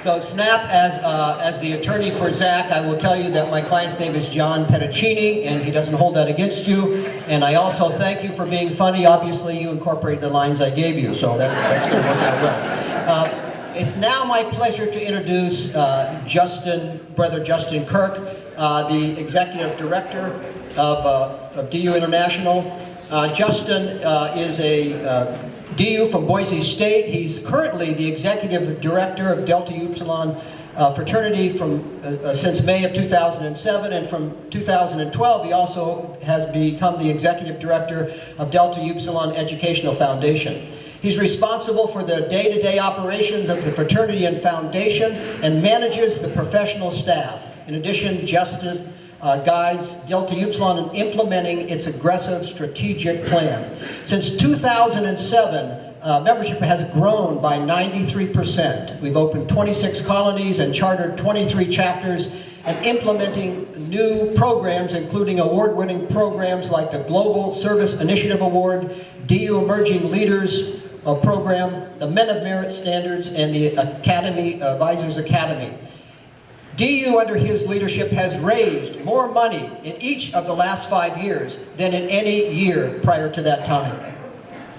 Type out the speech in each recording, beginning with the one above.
So Snap, as the attorney for Zach, I will tell you that my client's name is John Petticini, and he doesn't hold that against you. And I also thank you for being funny. Obviously, you incorporated the lines I gave you, so that's going to work out well. It's now my pleasure to introduce Brother Justin Kirk, the Executive Director of DU International. Justin is a DU from Boise State. He's currently the Executive Director of Delta Upsilon fraternity since May of 2007, and from 2012 he also has become the Executive Director of Delta Upsilon Educational Foundation. He's responsible for the day-to-day operations of the fraternity and foundation and manages the professional staff. In addition, Justin guides Delta Upsilon in implementing its aggressive strategic plan. Since 2007, membership has grown by 93%. We've opened 26 colonies and chartered 23 chapters, and implementing new programs, including award-winning programs like the Global Service Initiative Award, DU Emerging Leaders Program, the Men of Merit Standards, and the Advisors Academy. DU, under his leadership, has raised more money in each of the last 5 years than in any year prior to that time.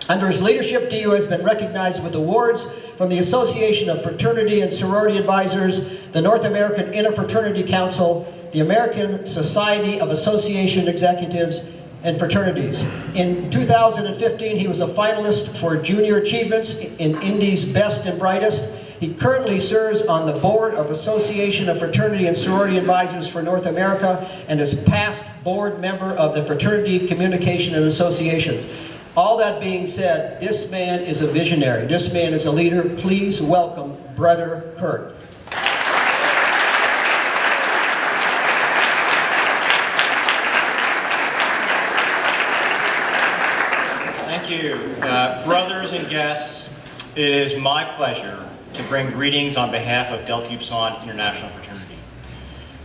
Under his leadership, DU has been recognized with awards from the Association of Fraternity and Sorority Advisors, the North American Interfraternity Council, the American Society of Association Executives and Fraternities. In 2015, he was a finalist for Junior Achievements in Indy's Best and Brightest. He currently serves on the board of Association of Fraternity and Sorority Advisors for North America and is past board member of the Fraternity Communication and Associations. All that being said, this man is a visionary. This man is a leader. Please welcome Brother Kirk. Thank you. Brothers and guests, it is my pleasure to bring greetings on behalf of Delta Upsilon International Fraternity.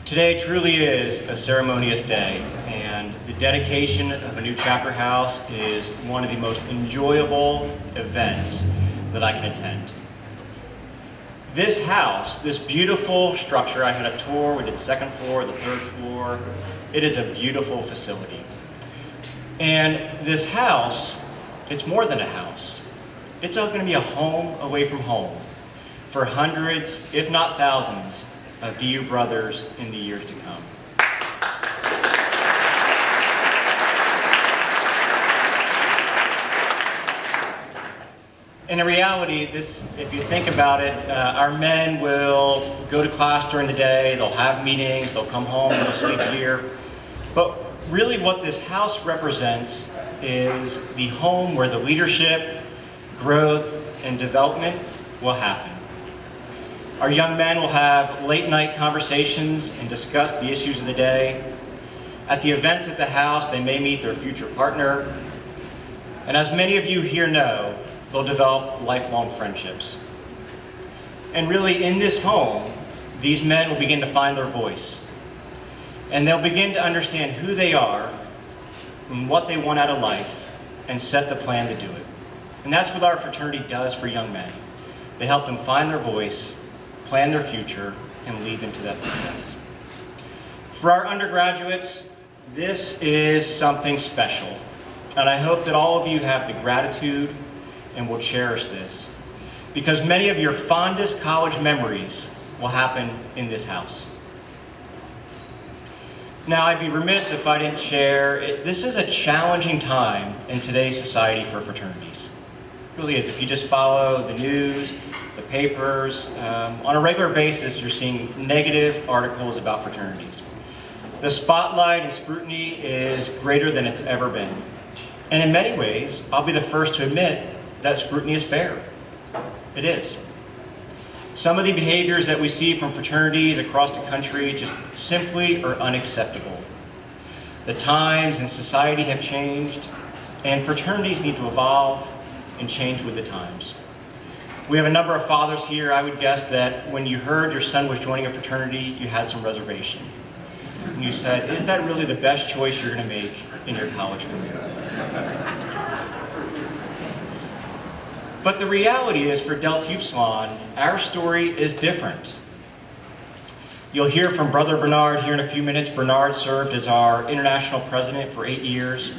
Today truly is a ceremonious day, and the dedication of a new chapter house is one of the most enjoyable events that I can attend. This house, this beautiful structure, I had a tour, we did the second floor, the third floor. It is a beautiful facility. And this house, it's more than a house. It's going to be a home away from home for hundreds, if not thousands, of DU brothers in the years to come. And in reality, if you think about it, our men will go to class during the day, they'll have meetings, they'll come home, they'll sleep here. But really what this house represents is the home where the leadership, growth, and development will happen. Our young men will have late night conversations and discuss the issues of the day. At the events at the house, they may meet their future partner. And as many of you here know, they'll develop lifelong friendships. And really in this home, these men will begin to find their voice. And they'll begin to understand who they are and what they want out of life and set the plan to do it. And that's what our fraternity does for young men. They help them find their voice, plan their future, and lead them to that success. For our undergraduates, this is something special. And I hope that all of you have the gratitude and will cherish this, because many of your fondest college memories will happen in this house. Now, I'd be remiss if I didn't share, this is a challenging time in today's society for fraternities. It really is. If you just follow the news, the papers, on a regular basis, you're seeing negative articles about fraternities. The spotlight and scrutiny is greater than it's ever been. And in many ways, I'll be the first to admit that scrutiny is fair. It is. Some of the behaviors that we see from fraternities across the country just simply are unacceptable. The times and society have changed, and fraternities need to evolve and change with the times. We have a number of fathers here. I would guess that when you heard your son was joining a fraternity, you had some reservation. And you said, is that really the best choice you're going to make in your college career? But the reality is, for Delta Upsilon, our story is different. You'll hear from Brother Bernard here in a few minutes. Bernard served as our international president for 8 years.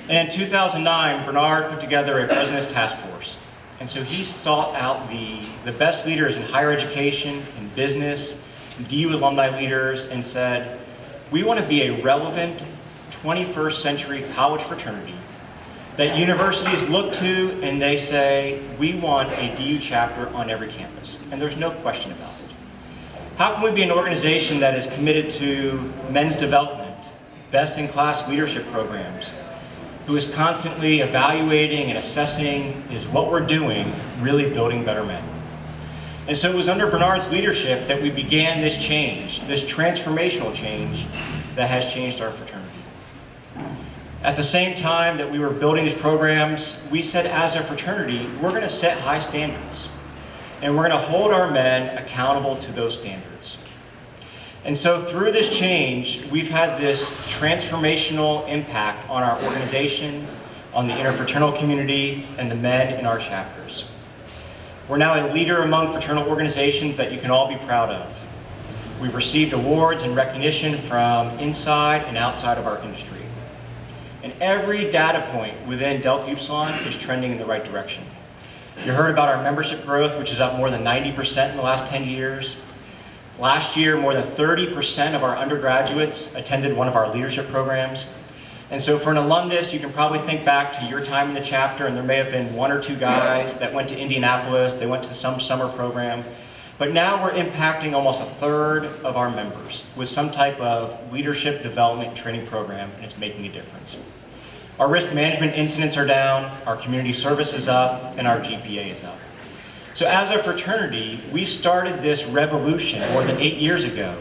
And in 2009, Bernard put together a president's task force. And so he sought out the best leaders in higher education, in business, DU alumni leaders, and said, we want to be a relevant 21st century college fraternity that universities look to and they say, we want a DU chapter on every campus. And there's no question about it. How can we be an organization that is committed to men's development, best-in-class leadership programs, who is constantly evaluating and assessing, is what we're doing really building better men? And so it was under Bernard's leadership that we began this change, this transformational change that has changed our fraternity. At the same time that we were building these programs, we said as a fraternity, we're going to set high standards. And we're going to hold our men accountable to those standards. And so through this change, we've had this transformational impact on our organization, on the interfraternal community, and the men in our chapters. We're now a leader among fraternal organizations that you can all be proud of. We've received awards and recognition from inside and outside of our industry. And every data point within Delta Upsilon is trending in the right direction. You heard about our membership growth, which is up more than 90% in the last 10 years. Last year, more than 30% of our undergraduates attended one of our leadership programs. And so for an alumnus, you can probably think back to your time in the chapter, and there may have been 1 or 2 guys that went to Indianapolis, they went to some summer program. But now we're impacting almost 1/3 of our members with some type of leadership development training program, and it's making a difference. Our risk management incidents are down, our community service is up, and our GPA is up. So as a fraternity, we started this revolution more than 8 years ago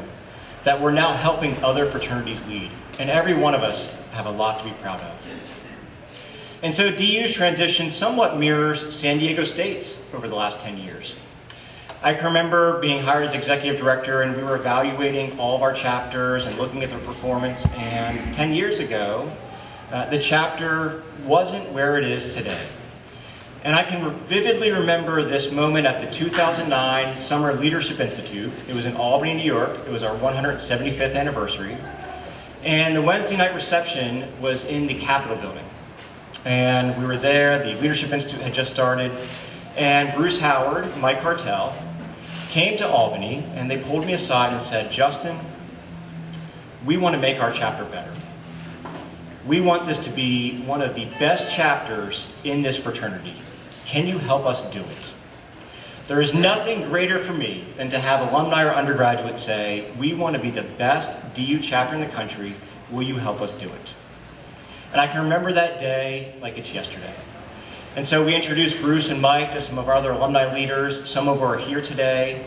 that we're now helping other fraternities lead. And every one of us have a lot to be proud of. And so DU's transition somewhat mirrors San Diego State's over the last 10 years. I can remember being hired as executive director, and we were evaluating all of our chapters and looking at their performance, and 10 years ago, the chapter wasn't where it is today. And I can vividly remember this moment at the 2009 Summer Leadership Institute. It was in Albany, New York. It was our 175th anniversary. And the Wednesday night reception was in the Capitol building. And we were there, the Leadership Institute had just started, and Bruce Howard, Mike Hartel, came to Albany, and they pulled me aside and said, Justin, we want to make our chapter better. We want this to be one of the best chapters in this fraternity. Can you help us do it? There is nothing greater for me than to have alumni or undergraduates say, we want to be the best DU chapter in the country. Will you help us do it? And I can remember that day like it's yesterday. And so we introduced Bruce and Mike to some of our other alumni leaders. Some of them are here today.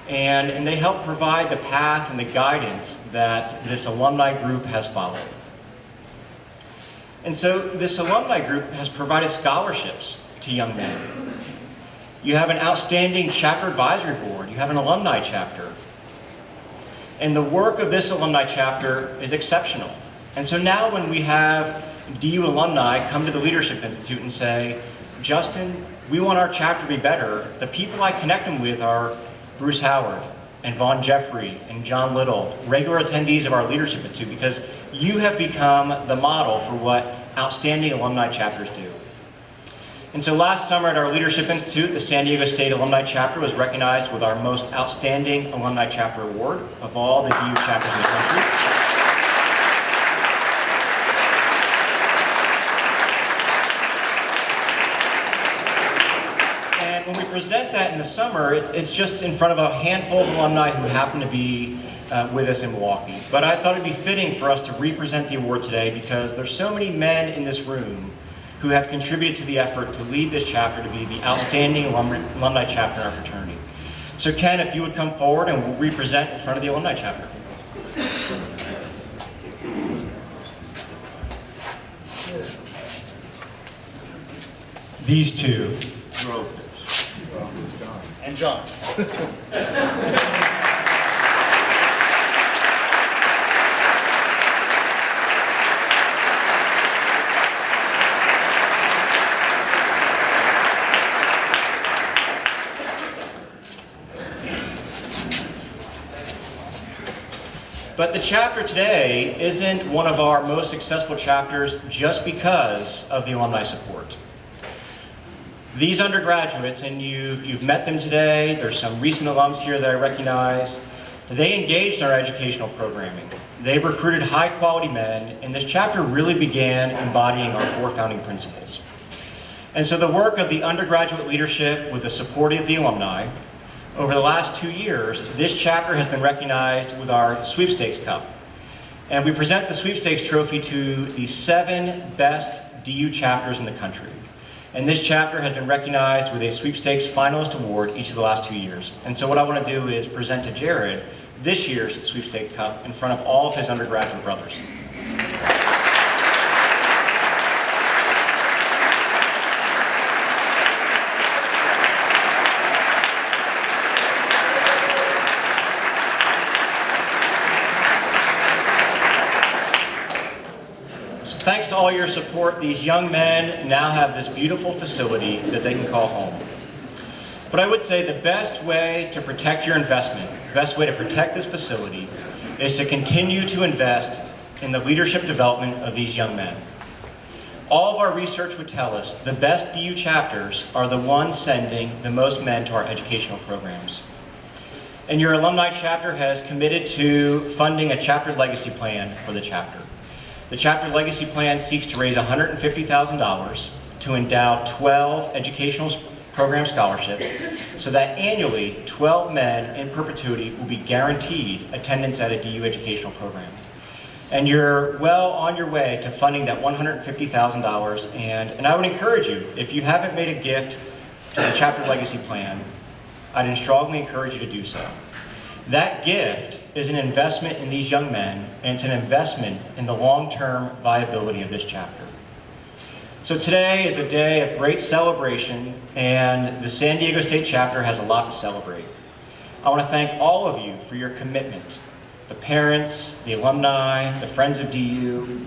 And they helped provide the path and the guidance that this alumni group has followed. And so this alumni group has provided scholarships to young men. You have an outstanding chapter advisory board. You have an alumni chapter. And the work of this alumni chapter is exceptional. And so now when we have DU alumni come to the Leadership Institute and say, Justin, we want our chapter to be better, the people I connect them with are Bruce Howard and Vaughn Jeffrey and John Little, regular attendees of our Leadership Institute, because you have become the model for what outstanding alumni chapters do. And so last summer at our Leadership Institute, the San Diego State Alumni Chapter was recognized with our most outstanding alumni chapter award of all the DU chapters in the country. And when we present that in the summer, it's just in front of a handful of alumni who happen to be with us in Milwaukee. But I thought it'd be fitting for us to represent the award today because there's so many men in this room who have contributed to the effort to lead this chapter to be the outstanding alumni chapter in our fraternity. So Ken, if you would come forward and we'll represent in front of the alumni chapter. These two drove this. And John. But the chapter today isn't one of our most successful chapters just because of the alumni support. These undergraduates, and you've met them today, there's some recent alums here that I recognize, they engaged in our educational programming. They recruited high-quality men, and this chapter really began embodying our 4 founding principles. And so the work of the undergraduate leadership with the support of the alumni, over the last 2 years, this chapter has been recognized with our Sweepstakes Cup. And we present the Sweepstakes Trophy to the 7 best DU chapters in the country. And this chapter has been recognized with a Sweepstakes Finalist Award each of the last 2 years. And so what I want to do is present to Jared this year's Sweepstakes Cup in front of all of his undergraduate brothers. Thanks to all your support, these young men now have this beautiful facility that they can call home. But I would say the best way to protect your investment, the best way to protect this facility, is to continue to invest in the leadership development of these young men. All of our research would tell us the best DU chapters are the ones sending the most men to our educational programs. And your alumni chapter has committed to funding a chapter legacy plan for the chapter. The chapter legacy plan seeks to raise $150,000 to endow 12 educational program scholarships so that annually 12 men in perpetuity will be guaranteed attendance at a DU educational program. And you're well on your way to funding that $150,000, and I would encourage you, if you haven't made a gift to the chapter legacy plan, I'd strongly encourage you to do so. That gift is an investment in these young men, and it's an investment in the long-term viability of this chapter. So today is a day of great celebration, and the San Diego State chapter has a lot to celebrate. I want to thank all of you for your commitment, the parents, the alumni, the friends of DU,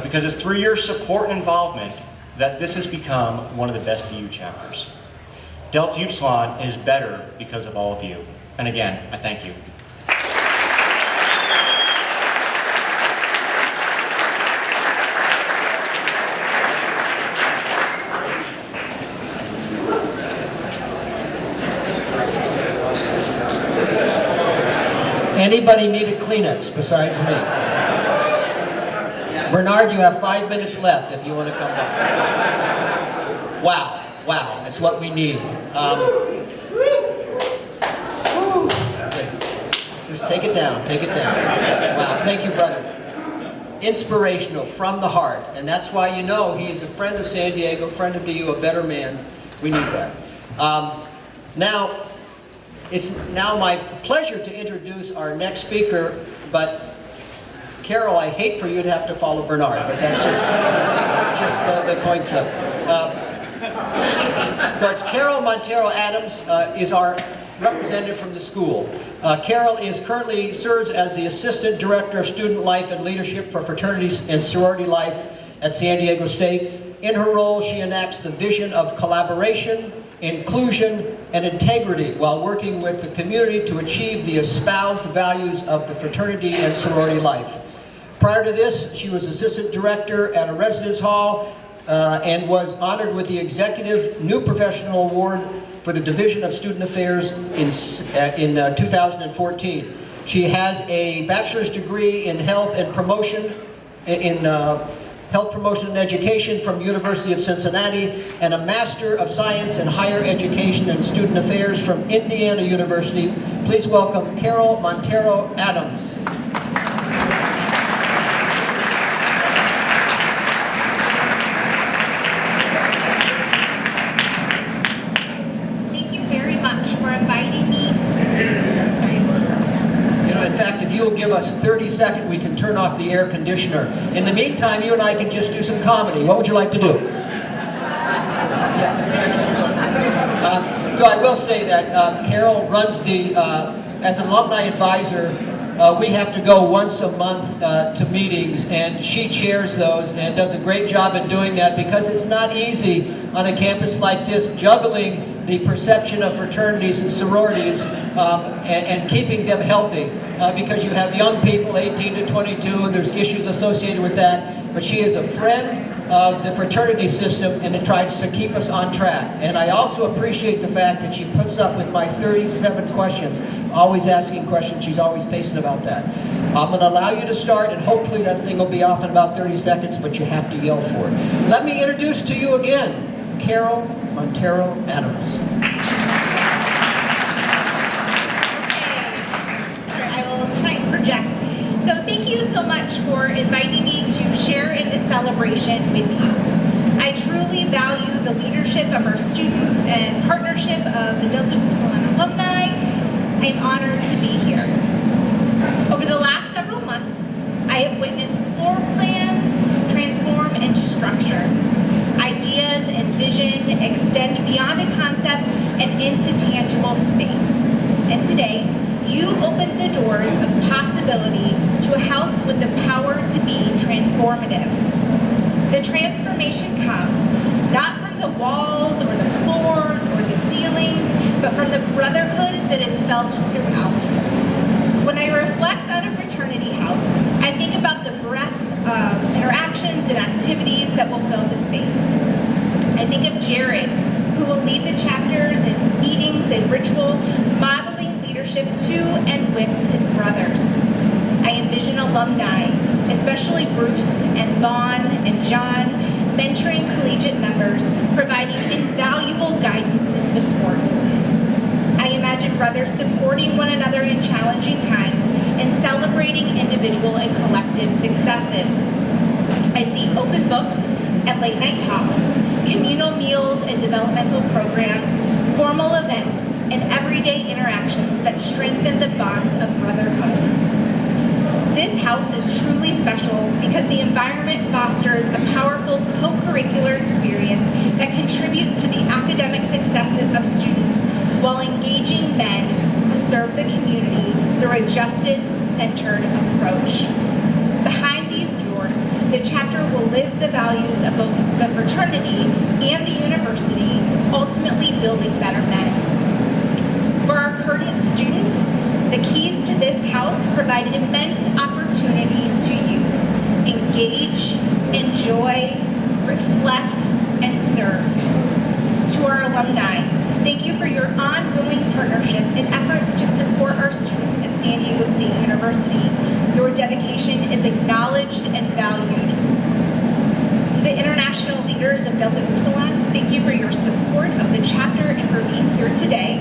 because it's through your support and involvement that this has become one of the best DU chapters. Delta Upsilon is better because of all of you. And again, I thank you. Anybody need a Kleenex besides me? Bernard, you have 5 minutes left if you want to come back. Wow, that's what we need. Just take it down. Wow, thank you, brother. Inspirational, from the heart. And that's why you know he is a friend of San Diego, friend of DU, a better man. We need that. Now, it's now my pleasure to introduce our next speaker, but Carol, I hate for you to have to follow Bernard, but that's just the coin flip. So it's Carol Montero Adams is our representative from the school. Carol currently serves as the Assistant Director of Student Life and Leadership for Fraternities and Sorority Life at San Diego State. In her role, she enacts the vision of collaboration, inclusion, and integrity while working with the community to achieve the espoused values of the fraternity and sorority life. Prior to this, she was Assistant Director at a residence hall and was honored with the Executive New Professional Award for the Division of Student Affairs in 2014. She has a bachelor's degree in health and promotion, health promotion and education from University of Cincinnati, and a Master of Science in Higher Education and Student Affairs from Indiana University. Please welcome Carol Montero Adams. If you'll give us 30 seconds, we can turn off the air conditioner. In the meantime, you and I can just do some comedy. What would you like to do? Yeah. So I will say that Carol runs the, as an alumni advisor, we have to go once a month to meetings, and she chairs those and does a great job at doing that because it's not easy on a campus like this, juggling the perception of fraternities and sororities and keeping them healthy because you have young people, 18 to 22, and there's issues associated with that. But she is a friend of the fraternity system, and it tries to keep us on track. And I also appreciate the fact that she puts up with my 37 questions, always asking questions. She's always patient about that. I'm going to allow you to start, and hopefully that thing will be off in about 30 seconds, but you have to yell for it. Let me introduce to you again, Carol Montero Adams. Okay, I will try and project. So thank you so much for inviting me to share in this celebration with you. I truly value the leadership of our students and partnership of the Delta Upsilon alumni. I am honored to be here. Over the last several months, I have witnessed floor plans transform into structure. Ideas and vision extend beyond a concept and into tangible space. And today, you opened the doors of possibility to a house with the power to be transformative. The transformation comes not from the walls or the floors or the ceilings, but from the brotherhood that is felt throughout. When I reflect on a fraternity house, I think about the breadth of interactions and activities that will fill the space. I think of Jared, who will lead the chapters and meetings and ritual, modeling leadership to and with his brothers. I envision alumni, especially Bruce and Vaughn and John, mentoring collegiate members, providing invaluable guidance and support. I imagine brothers supporting one another in challenging times and celebrating individual and collective successes. I see open books and late night talks, communal meals and developmental programs, formal events, and everyday interactions that strengthen the bonds of brotherhood. This house is truly special because the environment fosters a powerful co-curricular experience that contributes to the academic success of students while engaging men who serve the community through a justice-centered approach. Behind these doors, the chapter will live the values of both the fraternity and the university, ultimately building better men. For our current students, the keys to this house provide immense opportunity to you. Engage, enjoy, reflect, and serve. To our alumni, thank you for your ongoing partnership and efforts to support our students at San Diego State University. Your dedication is acknowledged and valued. To the international leaders of Delta Upsilon, thank you for your support of the chapter and for being here today.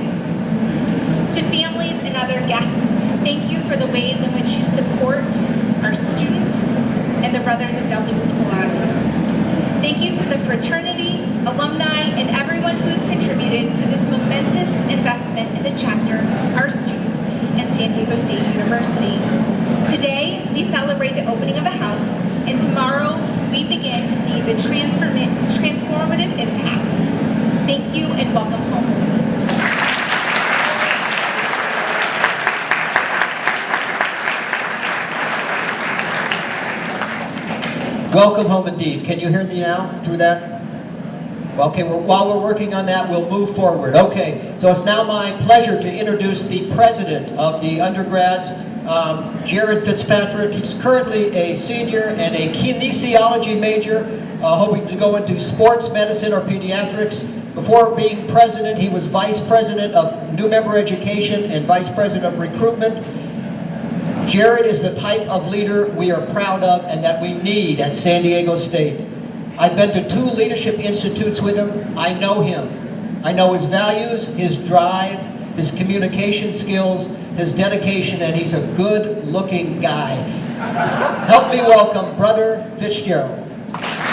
To families and other guests, thank you for the ways in which you support our students and the brothers of Delta Upsilon. Thank you to the fraternity, alumni, and everyone who has contributed to this momentous investment in the chapter, our students, and San Diego State University. Today, we celebrate the opening of the house, and tomorrow, we begin to see the transformative impact. Thank you and welcome home. Welcome home indeed. Can you hear me now through that? Okay, while we're working on that, we'll move forward. Okay, so it's now my pleasure to introduce the president of the undergrads, Jared Fitzpatrick. He's currently a senior and a kinesiology major, hoping to go into sports medicine or pediatrics. Before being president, he was vice president of new member education and vice president of recruitment. Jared is the type of leader we are proud of and that we need at San Diego State. I've been to 2 leadership institutes with him. I know him. I know his values, his drive, his communication skills, his dedication, and he's a good-looking guy. Help me welcome Brother Fitzgerald.